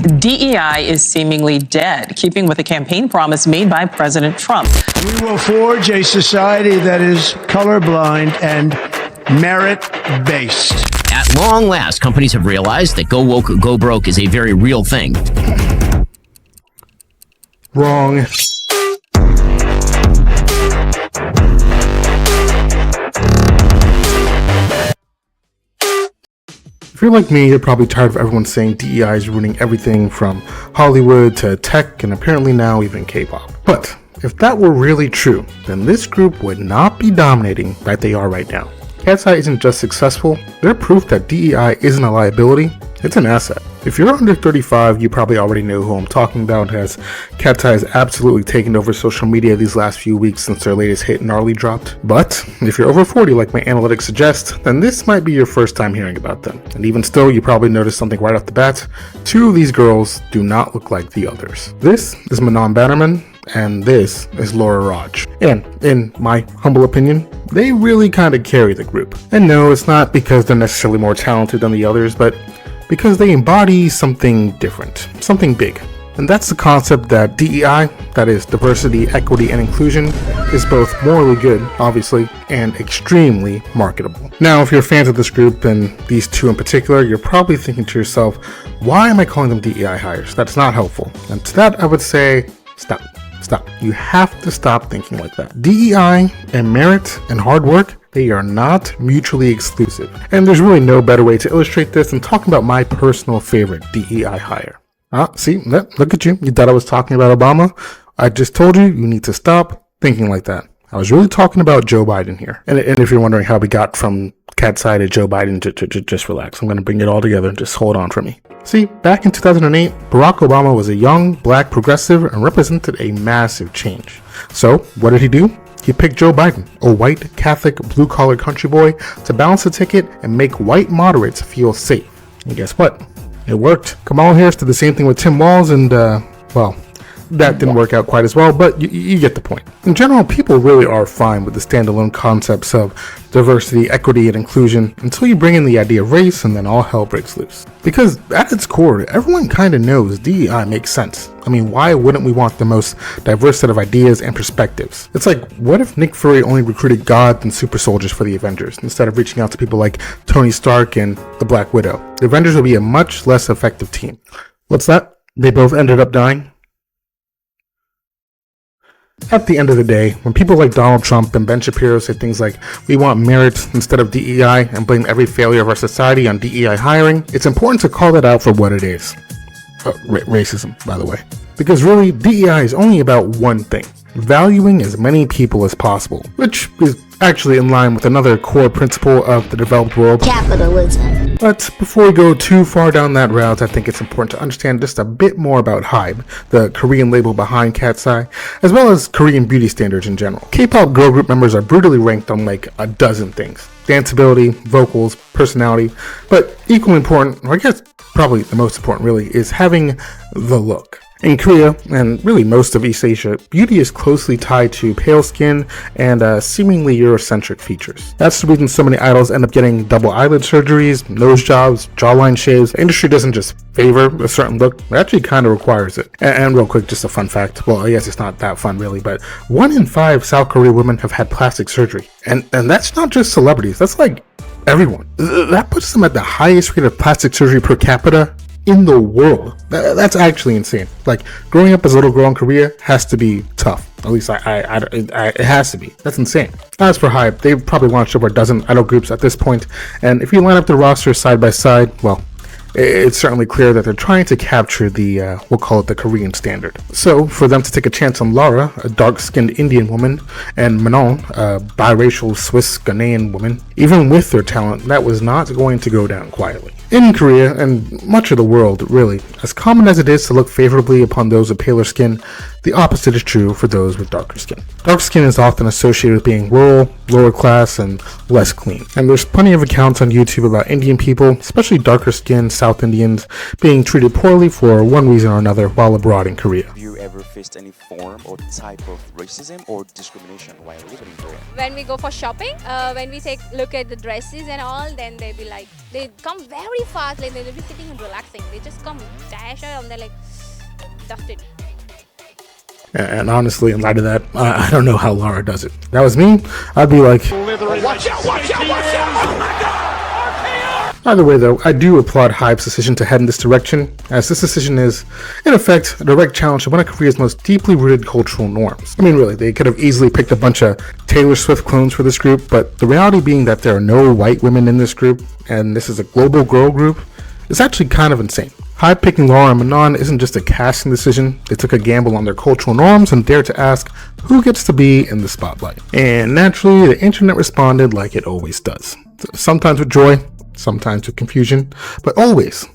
DEI is seemingly dead, keeping with a campaign promise made by President Trump. We will forge a society that is colorblind and merit-based. At long last, companies have realized that go woke, go broke is a very real thing. Wrong. If you're like me, you're probably tired of everyone saying DEI is ruining everything from Hollywood to tech and apparently now even K-pop. But if that were really true, then this group would not be dominating like they are right now. Katseye isn't just successful, they're proof that DEI isn't a liability, it's an asset. If you're under 35, you probably already know who I'm talking about, as Katseye has absolutely taken over social media these last few weeks since their latest hit Gnarly dropped. But if you're over 40 like my analytics suggest, then this might be your first time hearing about them. And even still, you probably noticed something right off the bat. Two of these girls do not look like the others. This is Manon Bannerman, and this is Lara. And in my humble opinion, they really kind of carry the group. And no, it's not because they're necessarily more talented than the others, but because they embody something different, something big. And that's the concept that DEI, that is diversity, equity, and inclusion, is both morally good, obviously, and extremely marketable. Now, if you're fans of this group, and these two in particular, you're probably thinking to yourself, why am I calling them DEI hires? That's not helpful. And to that, I would say, stop. You have to stop thinking like that. DEI and merit and hard work, they are not mutually exclusive. And there's really no better way to illustrate this than talking about my personal favorite DEI hire. See, look at you. You thought I was talking about Obama? I just told you, you need to stop thinking like that. I was really talking about Joe Biden here. And if you're wondering how we got from Katseye to Joe Biden, just relax. I'm going to bring it all together and just hold on for me. See, back in 2008, Barack Obama was a young, black progressive and represented a massive change. So, what did he do? He picked Joe Biden, a white, Catholic, blue-collar country boy, to balance the ticket and make white moderates feel safe. And guess what? It worked. Kamala Harris did the same thing with Tim Walz and, well, that didn't work out quite as well, but you get the point. In general, people really are fine with the standalone concepts of diversity, equity, and inclusion until you bring in the idea of race and then all hell breaks loose. Because at its core, everyone kind of knows DEI makes sense. I mean, why wouldn't we want the most diverse set of ideas and perspectives? It's like, what if Nick Fury only recruited gods and super soldiers for the Avengers instead of reaching out to people like Tony Stark and the Black Widow? The Avengers would be a much less effective team. What's that? They both ended up dying? At the end of the day, when people like Donald Trump and Ben Shapiro say things like, we want merit instead of DEI and blame every failure of our society on DEI hiring, it's important to call that out for what it is. Racism, by the way. Because really, DEI is only about one thing: valuing as many people as possible, which is actually in line with another core principle of the developed world: capitalism. But before we go too far down that route, I think it's important to understand just a bit more about HYBE, the Korean label behind Katseye, as well as Korean beauty standards in general. K-pop girl group members are brutally ranked on like a dozen things: danceability, vocals, personality, but equally important, or I guess probably the most important really, is having the look. In Korea, and really most of East Asia, beauty is closely tied to pale skin and seemingly Eurocentric features. That's the reason so many idols end up getting double eyelid surgeries, nose jobs, jawline shaves. The industry doesn't just favor a certain look, it actually kind of requires it. And real quick, just a fun fact, well, I guess it's not that fun really, but 1 in 5 South Korean women have had plastic surgery. And that's not just celebrities, that's like everyone. That puts them at the highest rate of plastic surgery per capita in the world. That's actually insane. Like, growing up as a little girl in Korea has to be tough. At least it has to be. That's insane. As for HYBE, they've probably launched over a dozen idol groups at this point, and if you line up the roster side by side, well, it's certainly clear that they're trying to capture the, we'll call it the Korean standard. So, for them to take a chance on Lara, a dark-skinned Indian woman, and Manon, a biracial Swiss Ghanaian woman, even with their talent, that was not going to go down quietly. In Korea, and much of the world, really, as common as it is to look favorably upon those with paler skin, the opposite is true for those with darker skin. Dark skin is often associated with being rural, lower class, and less clean. And there's plenty of accounts on YouTube about Indian people, especially darker skinned South Indians, being treated poorly for one reason or another while abroad in Korea. ever faced any form or type of racism or discrimination while living in Korea? When we go for shopping, when we take look at the dresses and all, then they be like, they come very fast, like they'll be sitting and relaxing. They just come dash out and they're like, dusted. And honestly, in light of that, I don't know how Lara does it. If that was me, I'd be like, watch out, watch out, watch out! Oh my God! Either way, though, I do applaud HYBE's decision to head in this direction, as this decision is, in effect, a direct challenge to one of Korea's most deeply rooted cultural norms. I mean, really, they could have easily picked a bunch of Taylor Swift clones for this group, but the reality being that there are no white women in this group, and this is a global girl group, is actually kind of insane. HYBE picking Lara and Manon isn't just a casting decision. They took a gamble on their cultural norms and dared to ask who gets to be in the spotlight. And naturally, the internet responded like it always does. Sometimes with joy, sometimes with confusion, but always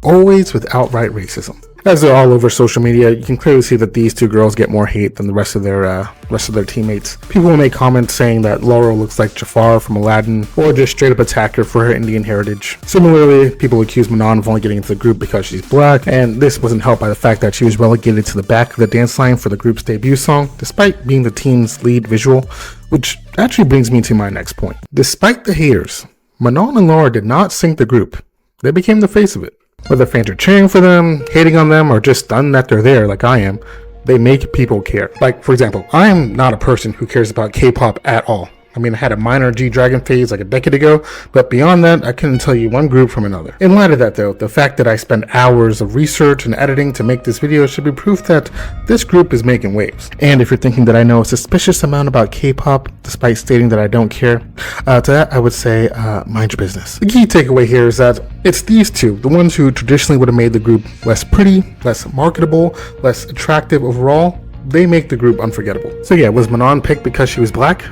with outright racism. As they're all over social media, you can clearly see that these two girls get more hate than the rest of their teammates. People will make comments saying that Lara looks like Jafar from Aladdin, or just straight up attack her for her Indian heritage. Similarly, people accuse Manon of only getting into the group because she's black, and this wasn't helped by the fact that she was relegated to the back of the dance line for the group's debut song, despite being the team's lead visual, which actually brings me to my next point. Despite the haters, Manon and Lara did not sink the group. They became the face of it. Whether fans are cheering for them, hating on them, or just stunned that they're there like I am, they make people care. Like, for example, I am not a person who cares about K-pop at all. I mean, I had a minor G-Dragon phase like a decade ago, but beyond that, I couldn't tell you one group from another. In light of that though, the fact that I spent hours of research and editing to make this video should be proof that this group is making waves. And if you're thinking that I know a suspicious amount about K-pop, despite stating that I don't care, to that I would say, mind your business. The key takeaway here is that it's these two, the ones who traditionally would have made the group less pretty, less marketable, less attractive overall, they make the group unforgettable. So yeah, was Manon picked because she was black?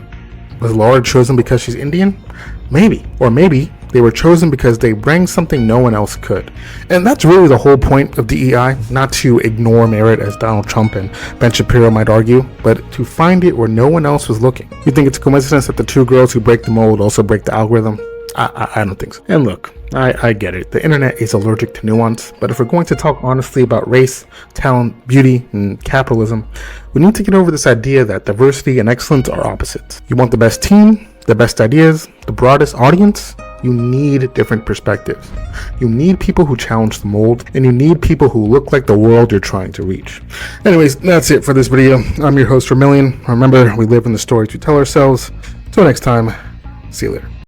Was Lara chosen because she's Indian? Maybe. Or maybe they were chosen because they bring something no one else could. And that's really the whole point of DEI, not to ignore merit as Donald Trump and Ben Shapiro might argue, but to find it where no one else was looking. You think it's a coincidence that the two girls who break the mold also break the algorithm? I don't think so. And look, I get it. The internet is allergic to nuance, but if we're going to talk honestly about race, talent, beauty, and capitalism, we need to get over this idea that diversity and excellence are opposites. You want the best team, the best ideas, the broadest audience? You need different perspectives. You need people who challenge the mold, and you need people who look like the world you're trying to reach. Anyways, that's it for this video. I'm your host, Vermillion. Remember, we live in the stories we tell ourselves. Until next time, see you later.